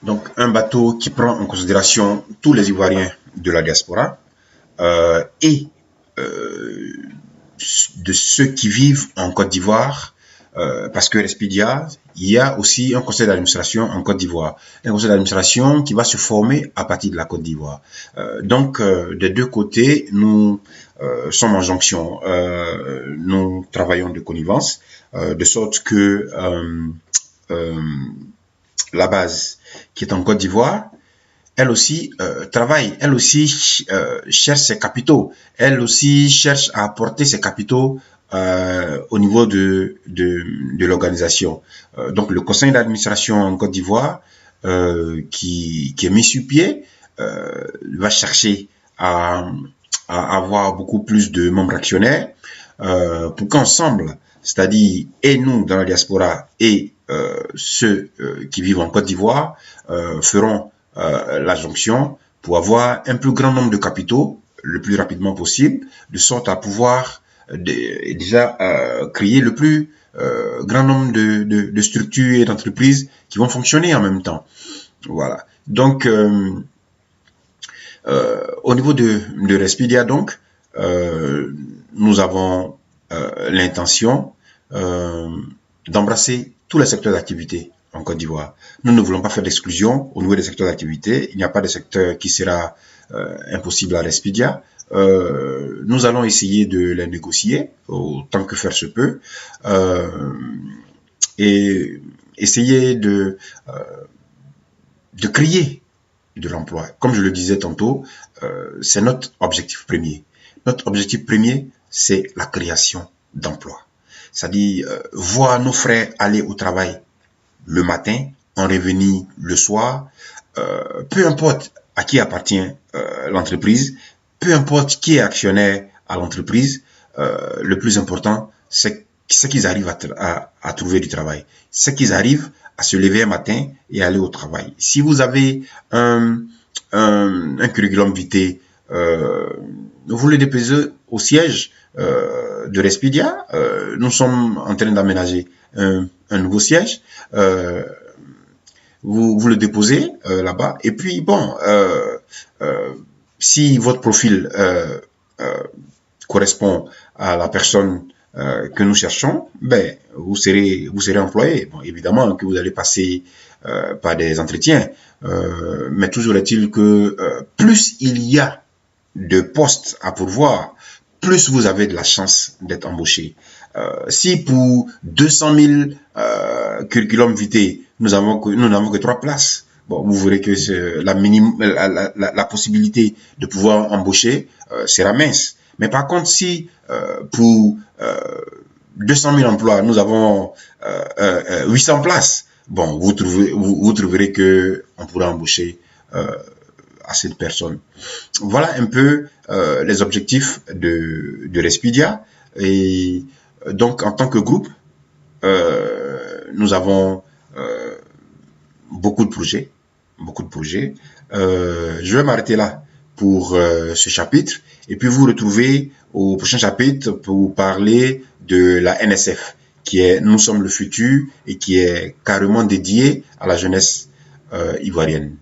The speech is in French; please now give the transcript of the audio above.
Donc, un bateau qui prend en considération tous les Ivoiriens de la diaspora et de ceux qui vivent en Côte d'Ivoire, parce que Respidia, il y a aussi un conseil d'administration en Côte d'Ivoire. Un conseil d'administration qui va se former à partir de la Côte d'Ivoire. Donc, des deux côtés, nous sommes en jonction. Nous travaillons de connivence, de sorte que la base qui est en Côte d'Ivoire, elle aussi travaille, elle aussi cherche ses capitaux, elle aussi cherche à apporter ses capitaux au niveau de l'organisation. Donc le conseil d'administration en Côte d'Ivoire, qui est mis sur pied, va chercher à avoir beaucoup plus de membres actionnaires pour qu'ensemble, c'est-à-dire et nous dans la diaspora et ceux qui vivent en Côte d'Ivoire, feront la jonction pour avoir un plus grand nombre de capitaux le plus rapidement possible, de sorte à pouvoir déjà créer le plus grand nombre de structures et d'entreprises qui vont fonctionner en même temps. Voilà. Donc, au niveau de Respidia, donc, nous avons l'intention d'embrasser tous les secteurs d'activité en Côte d'Ivoire. Nous ne voulons pas faire d'exclusion au niveau des secteurs d'activité. Il n'y a pas de secteur qui sera impossible à Respidia. Nous allons essayer de les négocier autant que faire se peut et essayer de créer de l'emploi. Comme je le disais tantôt, c'est notre objectif premier. Notre objectif premier, c'est la création d'emplois. C'est-à-dire voir nos frères aller au travail le matin, en revenir le soir, peu importe à qui appartient l'entreprise, peu importe qui est actionnaire à l'entreprise, le plus important, c'est qu'ils arrivent à trouver du travail. C'est qu'ils arrivent à se lever un matin et aller au travail. Si vous avez un curriculum vitae, vous le déposez au siège de Respidia. Nous sommes en train d'aménager un nouveau siège. Vous le déposez là-bas. Et puis, bon, si votre profil correspond à la personne que nous cherchons, ben, vous serez employé. Bon, évidemment que vous allez passer par des entretiens. Mais toujours est-il que plus il y a de postes à pourvoir, plus vous avez de la chance d'être embauché. Si pour 200 000 curriculum vitae, nous n'avons que 3 places, bon, vous verrez que la possibilité de pouvoir embaucher sera mince. Mais par contre, si pour 200 000 emplois, nous avons 800 places, bon, vous trouverez que on pourra embaucher assez de personnes. Voilà un peu les objectifs de Respidia. Et donc, en tant que groupe, nous avons beaucoup de projets. Je vais m'arrêter là pour ce chapitre et puis vous retrouver au prochain chapitre pour parler de la NSF, qui est Nous sommes le futur et qui est carrément dédié à la jeunesse ivoirienne.